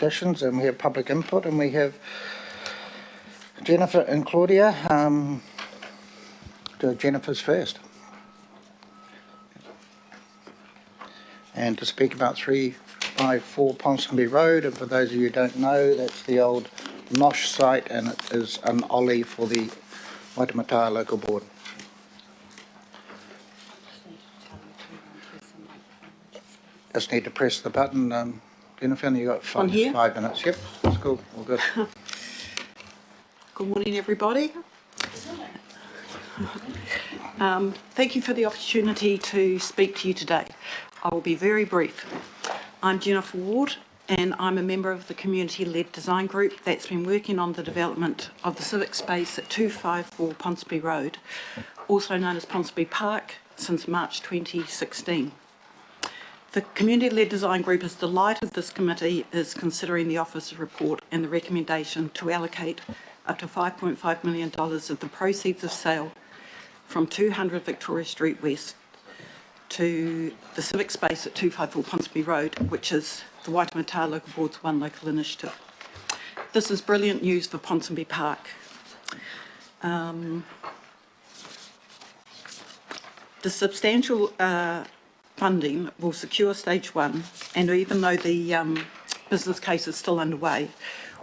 petitions, and we have public input, and we have Jennifer and Claudia. Jennifer's first. And to speak about 354 Ponsonby Road, and for those of you who don't know, that's the old Nosh site, and it is an ollie for the Waitemata Local Board. Just need to press the button, Jennifer, and you've got 5 minutes. Yep, that's cool, all good. Good morning, everybody. Thank you for the opportunity to speak to you today. I will be very brief. I'm Jennifer Ward, and I'm a member of the community-led design group that's been working on the development of the civic space at 254 Ponsonby Road, also known as Ponsonby Park, since March 2016. The community-led design group is delighted this committee is considering the officer's report and the recommendation to allocate up to $5.5 million of the proceeds of sale from 200 Victoria Street West to the civic space at 254 Ponsonby Road, which is the Waitemata Local Board's one local initiative. This is brilliant news for Ponsonby Park. The substantial funding will secure stage 1, and even though the business case is still underway,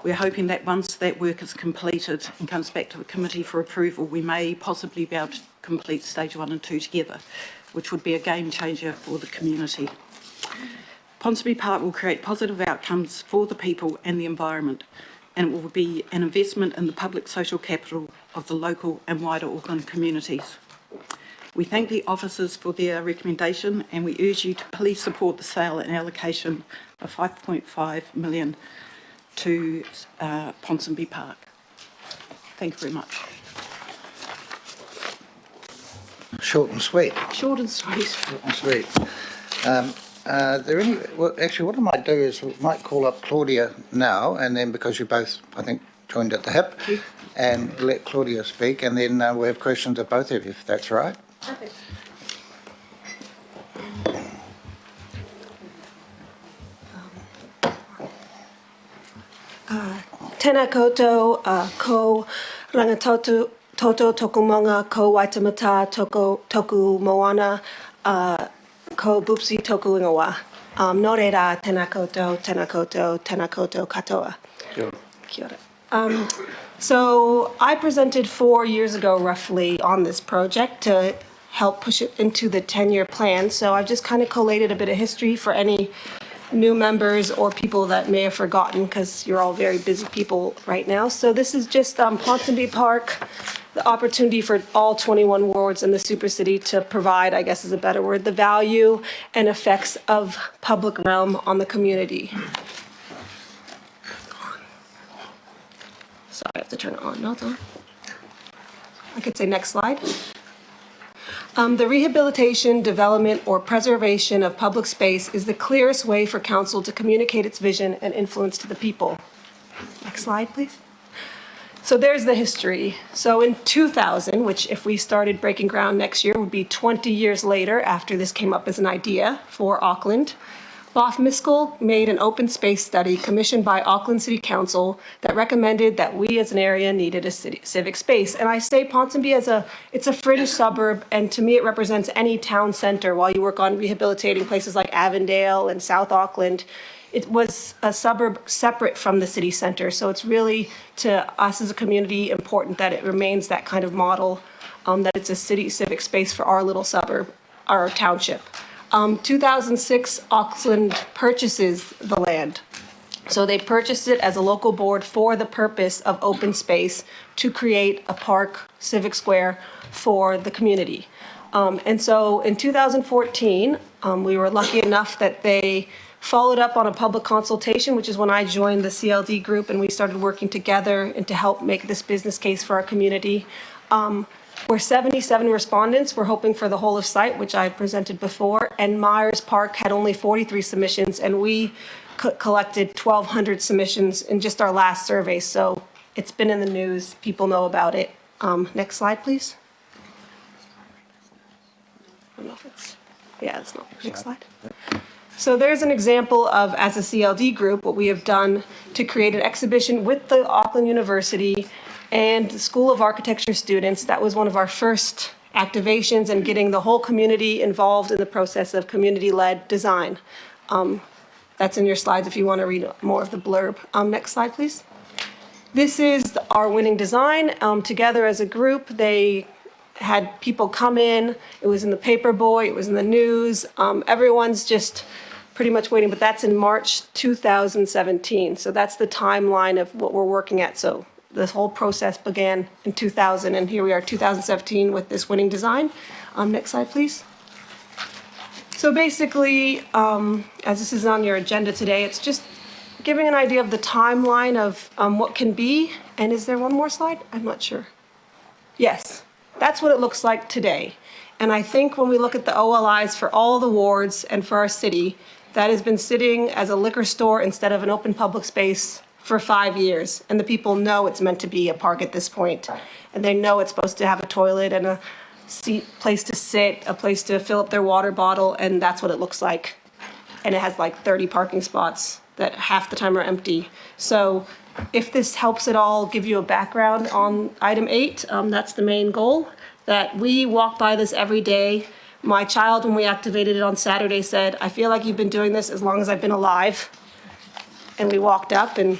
we're hoping that once that work is completed and comes back to the committee for approval, we may possibly be able to complete stage 1 and 2 together, which would be a game changer for the community. Ponsonby Park will create positive outcomes for the people and the environment, and it will be an investment in the public social capital of the local and wider Auckland communities. We thank the officers for their recommendation, and we urge you to please support the sale and allocation of $5.5 million to Ponsonby Park. Thank you very much. Short and sweet. Short and sweet. Short and sweet. Are there any? Well, actually, what I might do is we might call up Claudia now, and then because you both, I think, joined at the hip, and let Claudia speak, and then we'll have questions of both of you, if that's right. Perfect. Tēnā koutou, ko rangatoto toku monga, ko Waitemata toku moana, ko Bupsi toku ingoa. Nō reira, tēnā koutou, tēnā koutou, tēnā koutou katoa. Sure. Kia ora. So I presented 4 years ago, roughly, on this project to help push it into the 10-year plan. So I've just kind of collated a bit of history for any new members or people that may have forgotten, because you're all very busy people right now. So this is just Ponsonby Park, the opportunity for all 21 wards in the super city to provide, I guess is a better word, the value and effects of public realm on the community. Sorry, I have to turn it on. No, it's on. I could say next slide. The rehabilitation, development, or preservation of public space is the clearest way for council to communicate its vision and influence to the people. Next slide, please. So there's the history. So in 2000, which if we started breaking ground next year would be 20 years later after this came up as an idea for Auckland, Boff Miskell made an open space study commissioned by Auckland City Council that recommended that we as an area needed a civic space. And I say Ponsonby it's a fringe suburb, and to me it represents any town center. While you work on rehabilitating places like Avondale and South Auckland, it was a suburb separate from the city center. So it's really, to us as a community, important that it remains that kind of model, that it's a city civic space for our little suburb, our township. 2006, Auckland purchases the land. So they purchased it as a local board for the purpose of open space to create a park, civic square for the community. And so in 2014, we were lucky enough that they followed up on a public consultation, which is when I joined the CLD group and we started working together and to help make this business case for our community. We're 77 respondents. We're hoping for the whole of site, which I presented before, and Myers Park had only 43 submissions, and we collected 1,200 submissions in just our last survey. So it's been in the news. People know about it. Next slide, please. I don't know if it's, yeah, it's not. Next slide. So there's an example of, as a CLD group, what we have done to create an exhibition with the Auckland University and the School of Architecture students. That was one of our first activations and getting the whole community involved in the process of community-led design. That's in your slides if you want to read more of the blurb. Next slide, please. This is our winning design. Together as a group, they had people come in. It was in the paper boy, it was in the news. Everyone's just pretty much waiting, but that's in March 2017. So that's the timeline of what we're working at. So this whole process began in 2000, and here we are 2017 with this winning design. Next slide, please. So basically, as this is on your agenda today, it's just giving an idea of the timeline of what can be. And is there one more slide? I'm not sure. Yes, that's what it looks like today. And I think when we look at the OLIs for all the wards and for our city, that has been sitting as a liquor store instead of an open public space for 5 years. And the people know it's meant to be a park at this point. And they know it's supposed to have a toilet and a seat, place to sit, a place to fill up their water bottle, and that's what it looks like. And it has like 30 parking spots that half the time are empty. So if this helps at all give you a background on item 8, that's the main goal, that we walk by this every day. My child, when we activated it on Saturday, said, I feel like you've been doing this as long as I've been alive. And we walked up and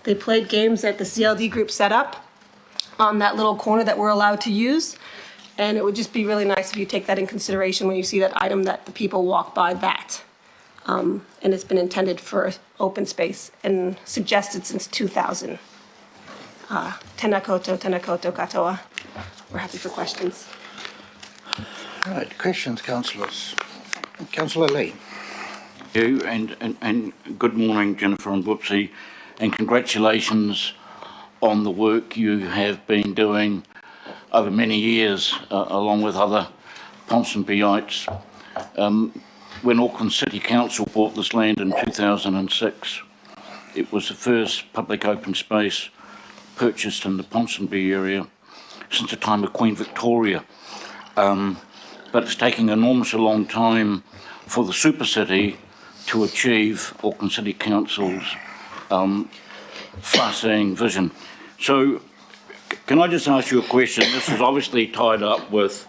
they played games that the CLD group set up on that little corner that we're allowed to use. And it would just be really nice if you take that in consideration when you see that item that the people walk by that. And it's been intended for open space and suggested since 2000. Tēnā koutou katoa. We're happy for questions. Right, questions, councillors. Councillor Lee. You and good morning, Jennifer and Whoopsie, and congratulations on the work you have been doing over many years, along with other Ponsonbyites. When Auckland City Council bought this land in 2006, it was the first public open space purchased in the Ponsonby area since the time of Queen Victoria. But it's taking an enormous long time for the super city to achieve Auckland City Council's far-seeing vision. So can I just ask you a question? This is obviously tied up with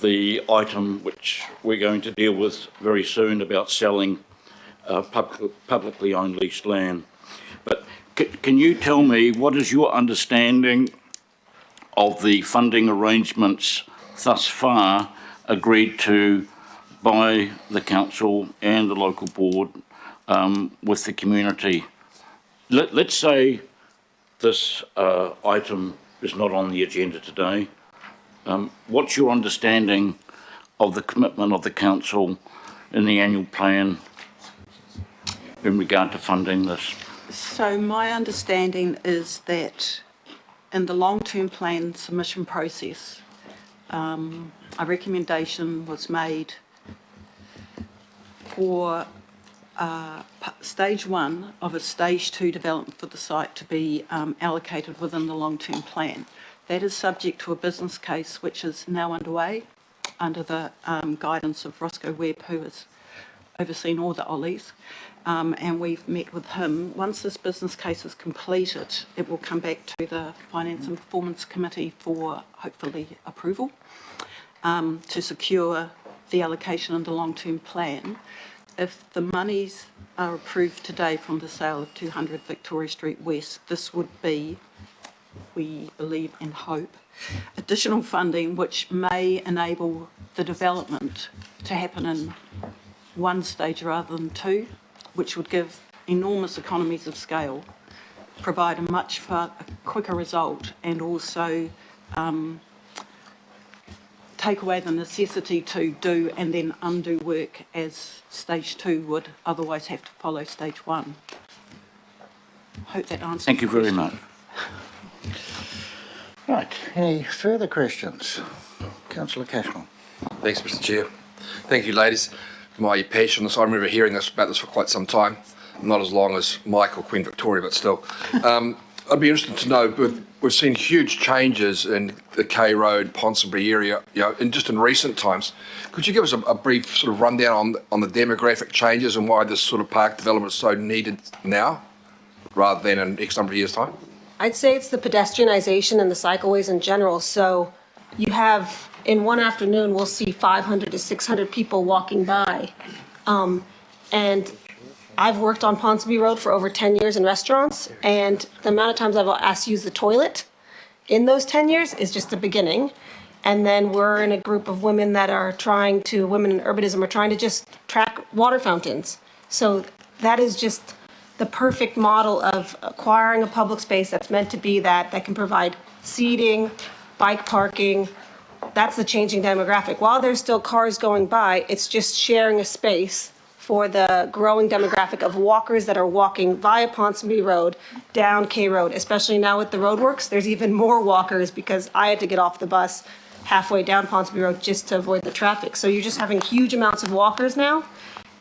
the item which we're going to deal with very soon about selling publicly owned leased land. But can you tell me what is your understanding of the funding arrangements thus far agreed to by the council and the local board with the community? Let's say this item is not on the agenda today. What's your understanding of the commitment of the council in the annual plan in regard to funding this? So my understanding is that in the long-term plan submission process, a recommendation was made for stage 1 of a stage 2 development for the site to be allocated within the long-term plan. That is subject to a business case which is now underway under the guidance of Roscoe Webb, who has overseen all the OLIs, and we've met with him. Once this business case is completed, it will come back to the Finance and Performance Committee for hopefully approval to secure the allocation in the long-term plan. If the monies are approved today from the sale of 200 Victoria Street West, this would be, we believe and hope, additional funding which may enable the development to happen in one stage rather than two, which would give enormous economies of scale, provide a much quicker result, and also take away the necessity to do and then undo work as stage 2 would otherwise have to follow stage 1. Hope that answers. Thank you very much. Right, any further questions? Councillor Cashmore. Thanks, Mr. Chair. Thank you, ladies, for my patience. I remember hearing about this for quite some time. Not as long as Mike or Queen Victoria, but still. I'd be interested to know, we've seen huge changes in the K Road, Ponsonby area, in recent times. Could you give us a brief sort of rundown on the demographic changes and why this sort of park development is so needed now, rather than in X number of years' time? I'd say it's the pedestrianization and the cycleways in general. So you have, in one afternoon, we'll see 500 to 600 people walking by. And I've worked on Ponsonby Road for over 10 years in restaurants, and the amount of times I've asked to use the toilet in those 10 years is just the beginning. And then we're in a group of women that are women in urbanism are trying to just track water fountains. So that is just the perfect model of acquiring a public space that's meant to be that can provide seating, bike parking. That's the changing demographic. While there's still cars going by, it's just sharing a space for the growing demographic of walkers that are walking via Ponsonby Road down K Road, especially now with the roadworks. There's even more walkers because I had to get off the bus halfway down Ponsonby Road just to avoid the traffic. So you're just having huge amounts of walkers now.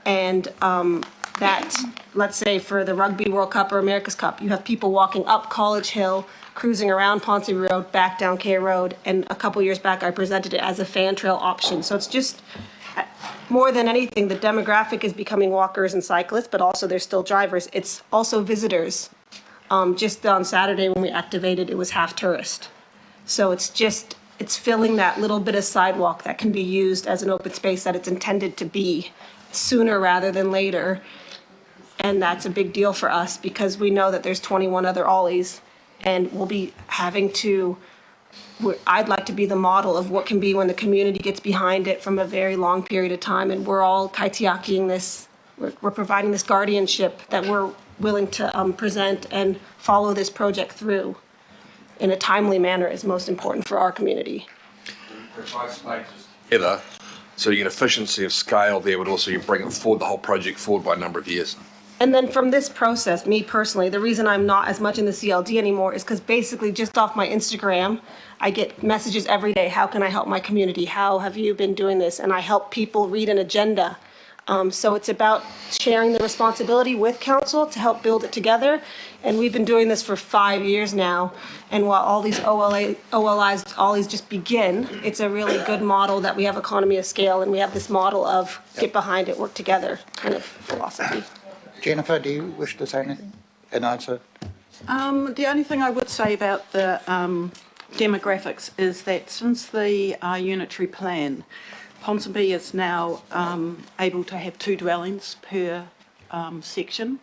And that, let's say for the Rugby World Cup or America's Cup, you have people walking up College Hill, cruising around Ponsonby Road, back down K Road. And a couple years back, I presented it as a fan trail option. So it's just, more than anything, the demographic is becoming walkers and cyclists, but also there's still drivers. It's also visitors. Just on Saturday when we activated, it was half tourist. So it's filling that little bit of sidewalk that can be used as an open space that it's intended to be sooner rather than later. And that's a big deal for us because we know that there's 21 other Ollies, and we'll be having to, I'd like to be the model of what can be when the community gets behind it from a very long period of time, and we're all kaitiakiing this. We're providing this guardianship that we're willing to present and follow this project through in a timely manner is most important for our community. Together, so you get efficiency of scale there, but also you bring it forward, the whole project forward by a number of years. And then from this process, me personally, the reason I'm not as much in the CLD anymore is because basically just off my Instagram, I get messages every day. How can I help my community? How have you been doing this? And I help people read an agenda. So it's about sharing the responsibility with council to help build it together. And we've been doing this for 5 years now. And while all these OLIs just begin, it's a really good model that we have economy of scale, and we have this model of get behind it, work together kind of philosophy. Jennifer, do you wish to say anything? An answer? The only thing I would say about the demographics is that since the unitary plan, Ponsonby is now able to have 2 dwellings per section,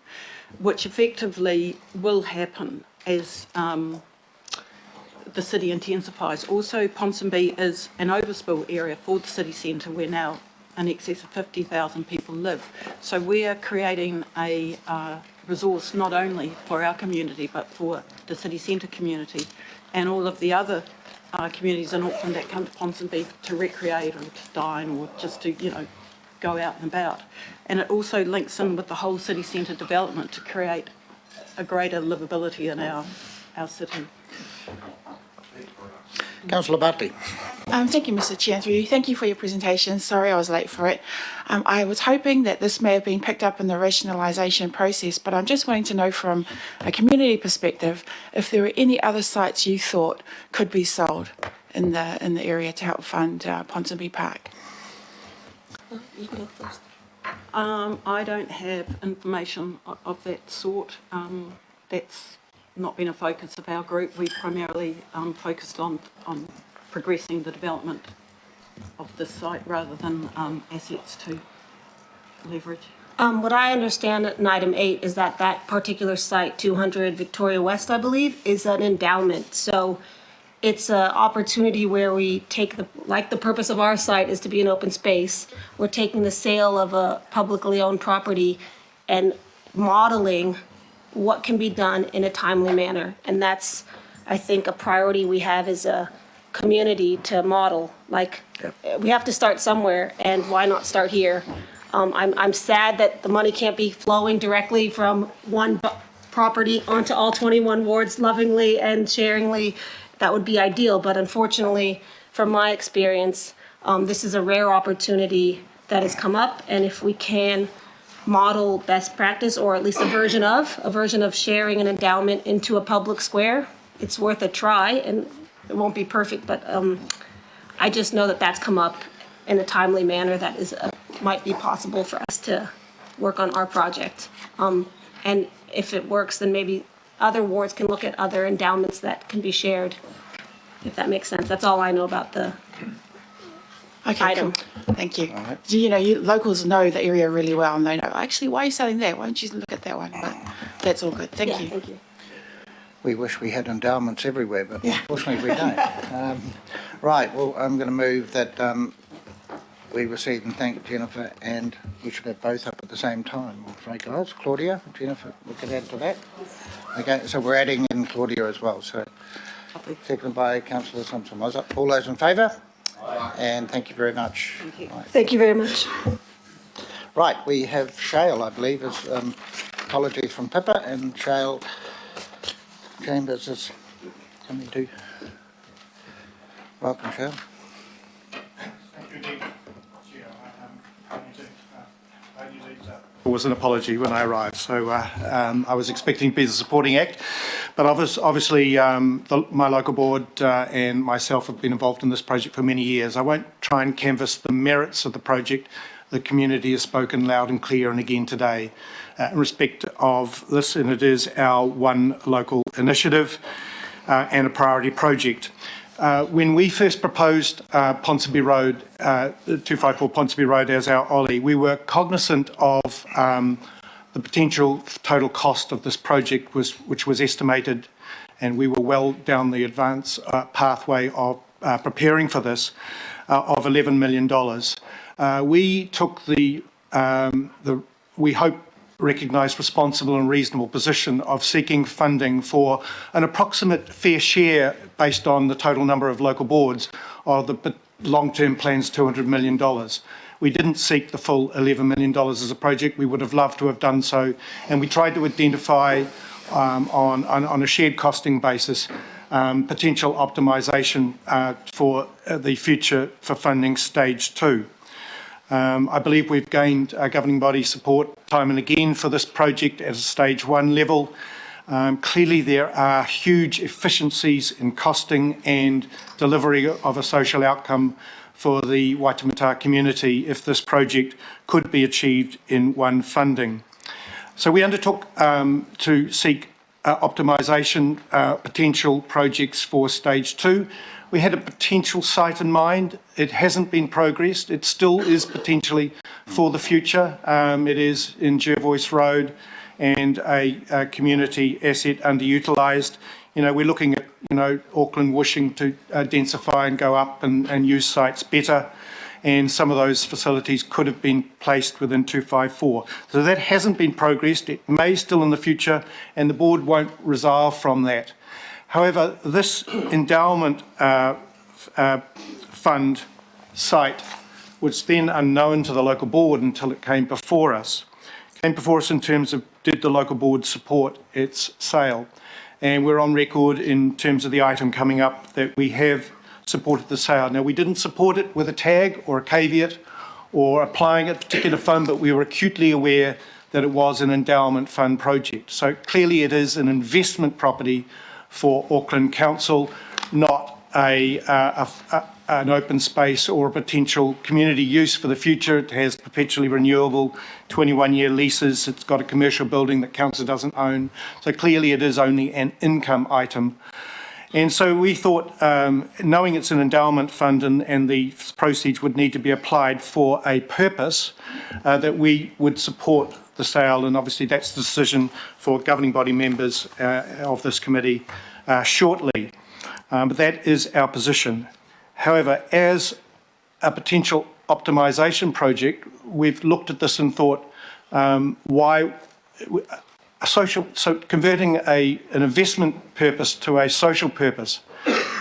which effectively will happen as the city intensifies. Also, Ponsonby is an overspill area for the city centre where now in excess of 50,000 people live. So we are creating a resource not only for our community but for the city centre community and all of the other communities in Auckland that come to Ponsonby to recreate or to dine or just to, go out and about. And it also links in with the whole city centre development to create a greater livability in our city. Councillor Bartley. Thank you, Mr. Chair. Thank you for your presentation. Sorry I was late for it. I was hoping that this may have been picked up in the rationalisation process, but I'm just wanting to know from a community perspective if there were any other sites you thought could be sold in the area to help fund Ponsonby Park. You can go first. I don't have information of that sort. That's not been a focus of our group. We primarily focused on progressing the development of this site rather than assets to leverage. What I understand in item 8 is that particular site, 200 Victoria West, I believe, is an endowment. So it's an opportunity where we take the purpose of our site is to be an open space. We're taking the sale of a publicly owned property and modeling what can be done in a timely manner. And that's, I think, a priority we have as a community to model. We have to start somewhere, and why not start here? I'm sad that the money can't be flowing directly from one property onto all 21 wards lovingly and sharingly. That would be ideal, but unfortunately, from my experience, this is a rare opportunity that has come up, and if we can model best practice, or at least a version of sharing an endowment into a public square. It's worth a try, and it won't be perfect, but I just know that that's come up in a timely manner that is might be possible for us to work on our project. And if it works, then maybe other wards can look at other endowments that can be shared, if that makes sense. That's all I know about the Okay, item. cool. Thank you. You know, you locals know the area really well, and they know, actually, why are you selling that? Why don't you look at that one? But that's all good. Thank you. Thank you. We wish we had endowments everywhere, but unfortunately we don't. Right, well, I'm going to move that we receive and thank Jennifer, and we should have both up at the same time, I'm afraid, guys. Claudia, Jennifer, we can add to that. Okay, so we're adding in Claudia as well, so seconded by Councillor Simpson-Wazza. All those in favour? And thank you very much. Thank you. Right. Thank you very much. Right, we have Shale, I believe, as apologies from Pippa, and Shale Chambers is coming to. Welcome, Shale. It was an apology when I arrived, so I was expecting to be the supporting act, but obviously my local board and myself have been involved in this project for many years. I won't try and canvass the merits of the project. The community has spoken loud and clear and again today in respect of this, and it is our one local initiative and a priority project. When we first proposed Ponsonby Road, 254 Ponsonby Road as our OLI, we were cognizant of the potential total cost of this project, which was estimated, and we were well down the advance pathway of preparing for this, of $11 million. We took the we hope, recognised responsible and reasonable position of seeking funding for an approximate fair share based on the total number of local boards of the long-term plan's $200 million. We didn't seek the full $11 million as a project. We would have loved to have done so, and we tried to identify on a shared costing basis potential optimisation for the future for funding stage 2. I believe we've gained governing body support time and again for this project at a stage 1 level. Clearly there are huge efficiencies in costing and delivery of a social outcome for the Waitemata community if this project could be achieved in one funding. So we undertook to seek optimisation potential projects for stage 2. We had a potential site in mind. It hasn't been progressed. It still is potentially for the future. It is in Jervois Road and a community asset underutilised. You know, we're looking at, Auckland wishing to densify and go up and use sites better. And some of those facilities could have been placed within 254. So that hasn't been progressed. It may still in the future, and the board won't resolve from that. However, this endowment fund site was then unknown to the local board until it came before us. It came before us in terms of did the local board support its sale. And we're on record in terms of the item coming up that we have supported the sale. Now, we didn't support it with a tag or a caveat or applying a particular fund, but we were acutely aware that it was an endowment fund project. So clearly it is an investment property for Auckland Council, not an open space or a potential community use for the future. It has perpetually renewable 21-year leases. It's got a commercial building that council doesn't own. So clearly it is only an income item. And so we thought, knowing it's an endowment fund and the proceeds would need to be applied for a purpose, that we would support the sale, and obviously that's the decision for governing body members of this committee shortly. But that is our position. However, as a potential optimisation project, we've looked at this and thought, why so converting an investment purpose to a social purpose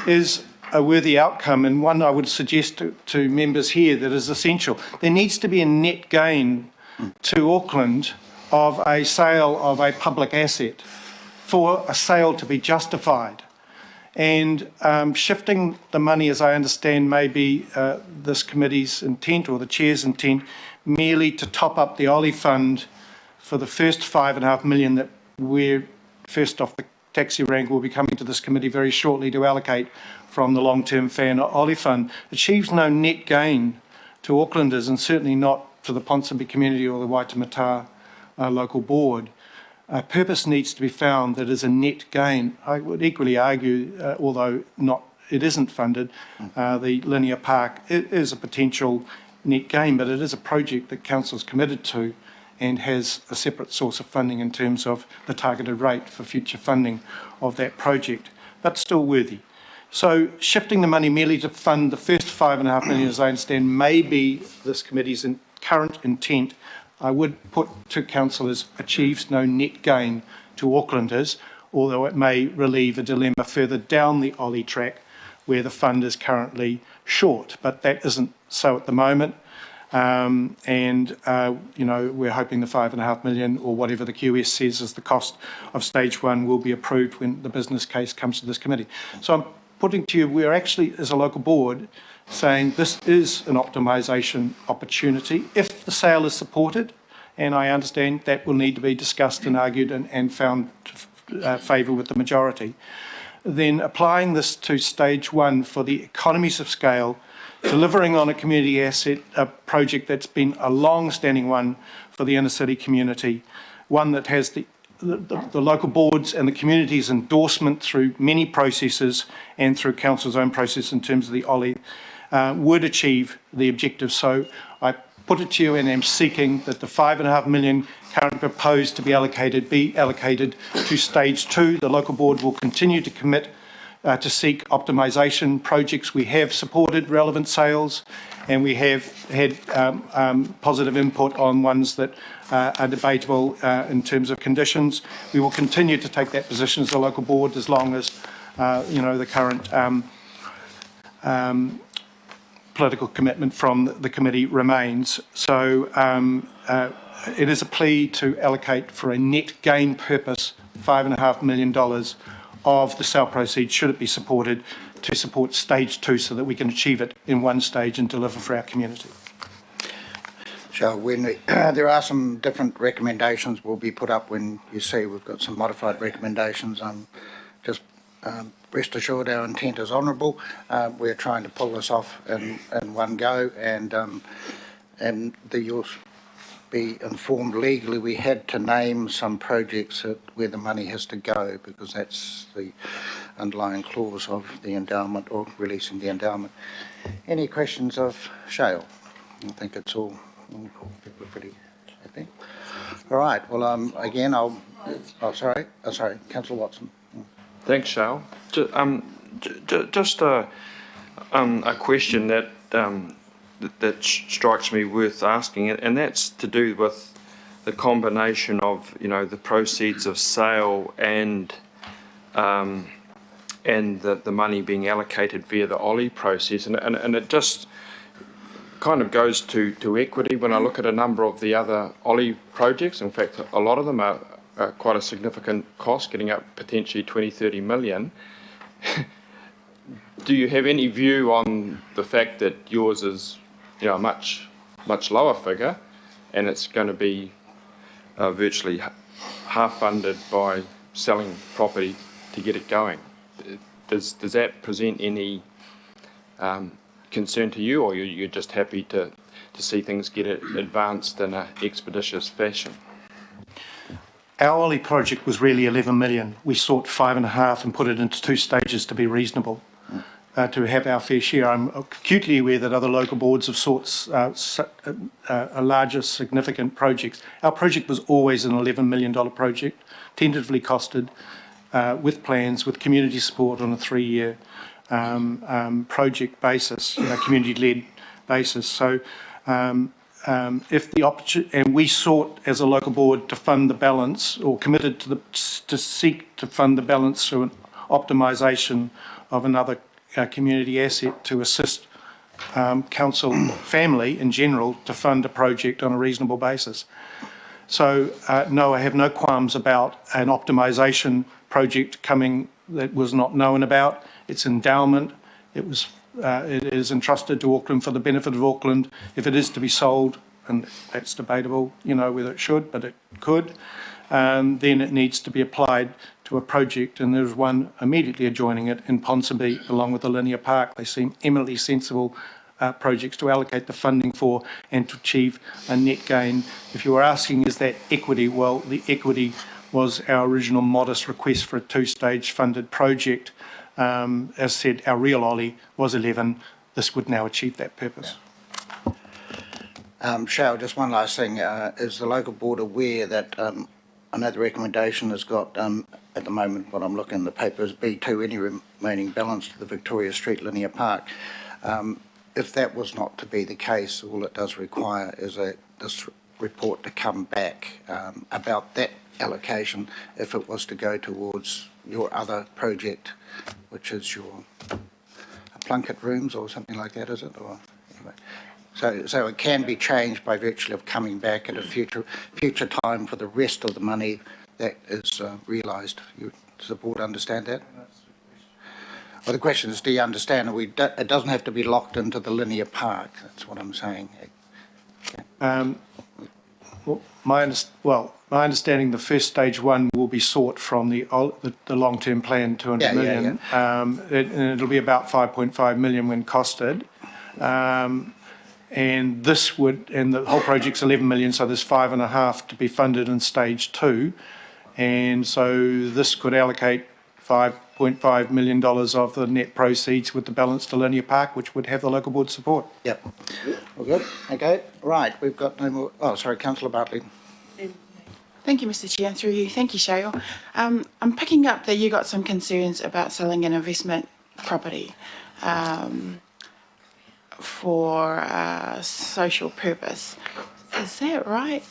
is a worthy outcome, and one I would suggest to members here that is essential. There needs to be a net gain to Auckland of a sale of a public asset for a sale to be justified. And shifting the money, as I understand, may be this committee's intent or the chair's intent, merely to top up the OLI fund for the first $5.5 million that we're first off the taxi rank will be coming to this committee very shortly to allocate from the long-term Whānau Oli Fund, achieves no net gain to Aucklanders and certainly not to the Ponsonby community or the Waitemata local board. Purpose needs to be found that is a net gain. I would equally argue, although it isn't funded, the linear park is a potential net gain, but it is a project that Council's committed to and has a separate source of funding in terms of the targeted rate for future funding of that project, but still worthy. So shifting the money merely to fund the first $5.5 million, as I understand, may be this committee's current intent. I would put to Council as achieves no net gain to Aucklanders, although it may relieve a dilemma further down the Oli track where the fund is currently short, but that isn't so at the moment. You know, we're hoping the $5.5 million or whatever the QS says is the cost of stage one will be approved when the business case comes to this committee. So I'm putting to you, we're actually, as a local board, saying this is an optimisation opportunity if the sale is supported, and I understand that will need to be discussed and argued and found to favour with the majority. Then applying this to stage one for the economies of scale, delivering on a community asset, a project that's been a long-standing one for the inner city community, one that has the local boards and the community's endorsement through many processes and through Council's own process in terms of the Oli, would achieve the objective. So I put it to you and am seeking that the $5.5 million currently proposed to be allocated to stage two. The local board will continue to commit to seek optimisation projects. We have supported relevant sales and we have had positive input on ones that are debatable in terms of conditions. We will continue to take that position as a local board as long as you know, the current political commitment from the committee remains. So it is a plea to allocate for a net gain purpose $5.5 million of the sale proceeds, should it be supported, to support stage two so that we can achieve it in one stage and deliver for our community. So when there are some different recommendations will be put up when you see we've got some modified recommendations. Just rest assured our intent is honourable. We're trying to pull this off in one go, and you'll be informed legally we had to name some projects where the money has to go because that's the underlying clause of the endowment or releasing the endowment. Any questions of Shale? I think it's all we're pretty happy. All right, well again sorry, Councillor Watson. Thanks, Shale. Just a question that strikes me worth asking, and that's to do with the combination of, you know, the proceeds of sale and the money being allocated via the Oli process, and it just kind of goes to equity. When I look at a number of the other Oli projects, in fact, a lot of them are quite a significant cost, getting up potentially 20-30 million. Do you have any view on the fact that yours is, you know, a much lower figure, and it's going to be virtually half funded by selling property to get it going? Does that present any concern to you, or you're just happy to see things get advanced in an expeditious fashion? Our Oli project was really 11 million. We sought 5.5 and put it into two stages to be reasonable, to have our fair share. I'm acutely aware that other local boards have sought larger significant projects. Our project was always an $11 million project, tentatively costed, with plans, with community support on a 3-year project basis, you know, community-led basis. So if the opportunity, and we sought as a local board to fund the balance, or committed to seek to fund the balance through an optimisation of another community asset to assist council family in general to fund a project on a reasonable basis. So no, I have no qualms about an optimisation project coming that was not known about. It's endowment. It is entrusted to Auckland for the benefit of Auckland. If it is to be sold, and that's debatable, whether it should, but it could, then it needs to be applied to a project, and there's one immediately adjoining it in Ponsonby, along with the linear park. They seem eminently sensible projects to allocate the funding for and to achieve a net gain. If you were asking, is that equity? Well, the equity was our original modest request for a two-stage funded project. As said, our real OLI was 11. This would now achieve that purpose. Cheryl, just one last thing. Is the local board aware that I know the recommendation has got, at the moment, what I'm looking in the paper is B2, any remaining balance to the Victoria Street Linear Park. If that was not to be the case, all it does require is this report to come back about that allocation if it was to go towards your other project, which is your Plunket Rooms or something like that, is it? Or anyway. So it can be changed by virtue of coming back at a future time for the rest of the money that is realised. Does the board understand that? Well, the question is, do you understand it doesn't have to be locked into the linear park? That's what I'm saying. My understanding, the first stage one will be sought from the long-term plan, 200 million. And it'll be about 5.5 million when costed. And the whole project's 11 million, so there's 5.5 to be funded in stage 2. And so this could allocate $5.5 million of the net proceeds with the balance to linear park, which would have the local board support. Yep. All good? Okay. Right. We've got no more. Oh, sorry, Councillor Bartley. Thank you, Mr. Chair, through you. Thank you, Cheryl. I'm picking up that you got some concerns about selling an investment property for social purpose. Is that right?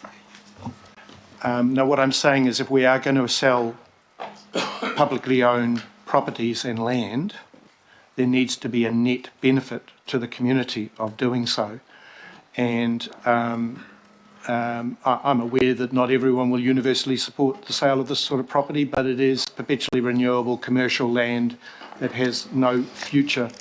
No, what I'm saying is if we are going to sell publicly owned properties and land, there needs to be a net benefit to the community of doing so. And I'm aware that not everyone will universally support the sale of this sort of property, but it is perpetually renewable commercial land that has no future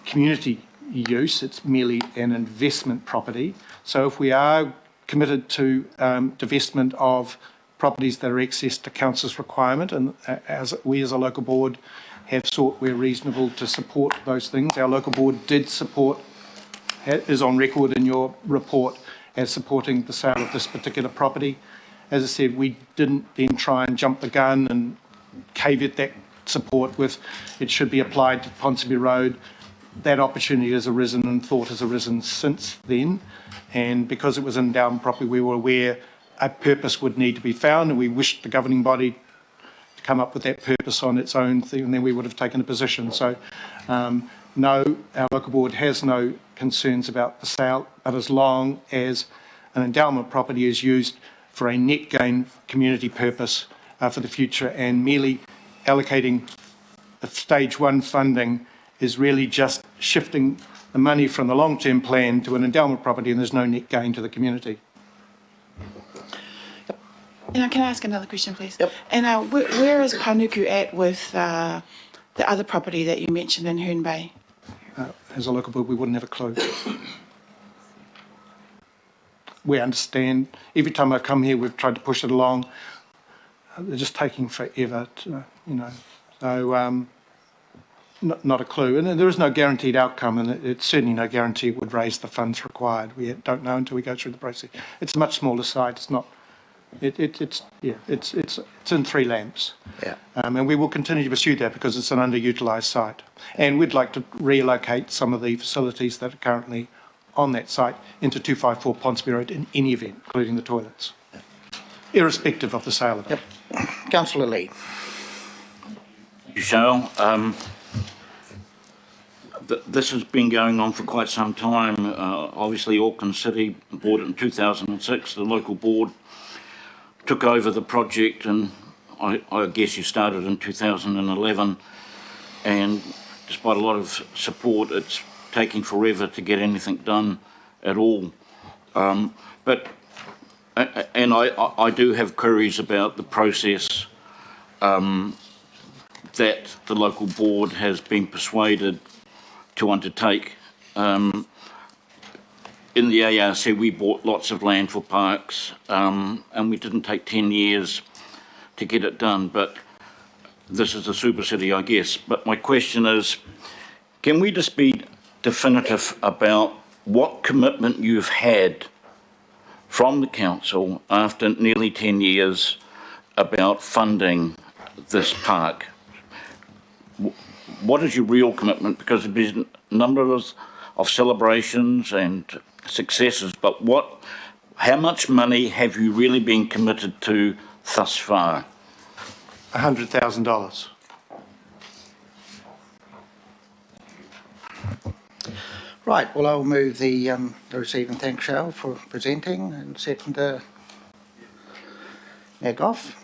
community use. It's merely an investment property. So if we are committed to divestment of properties that are excess to council's requirement, and as we as a local board have sought where reasonable to support those things. Our local board did support, is on record in your report as supporting the sale of this particular property. As I said, we didn't then try and jump the gun and caveat that support with it should be applied to Ponsonby Road. That opportunity has arisen and thought has arisen since then, and because it was endowment property, we were aware a purpose would need to be found, and we wished the governing body to come up with that purpose on its own thing, and then we would have taken a position. So, no, our local board has no concerns about the sale, but as long as an endowment property is used for a net gain community purpose for the future, and merely allocating the stage 1 funding is really just shifting the money from the long-term plan to an endowment property, and there's no net gain to the community. And can I ask another question, please? Yep. And where is Panuku at with the other property that you mentioned in Herne Bay? As a local board, we wouldn't have a clue. We understand. Every time I've come here, we've tried to push it along. They're just taking forever, So, not a clue. And there is no guaranteed outcome, and it's certainly no guarantee it would raise the funds required. We don't know until we go through the process. It's a much smaller site. It's not. It's in 3 lamps. Yeah. And we will continue to pursue that because it's an underutilised site. And we'd like to relocate some of the facilities that are currently on that site into 254 Ponsonby Road in any event, including the toilets, irrespective of the sale of it. Yep. Councillor Lee. Thank you, Cheryl. This has been going on for quite some time. Obviously, Auckland City bought it in 2006. The local board took over the project, and I guess you started in 2011. And despite a lot of support, it's taking forever to get anything done at all. But I do have queries about the process that the local board has been persuaded to undertake. in the ARC, we bought lots of land for parks, and we didn't take 10 years to get it done, but this is a super city, I guess. But my question is, can we just be definitive about what commitment you've had from the council after nearly 10 years about funding this park? What is your real commitment? Because there's been a number of celebrations and successes, but how much money have you really been committed to thus far? $100,000. Right, well, I'll move the receive and thank Cheryl for presenting and second Mayor Goff.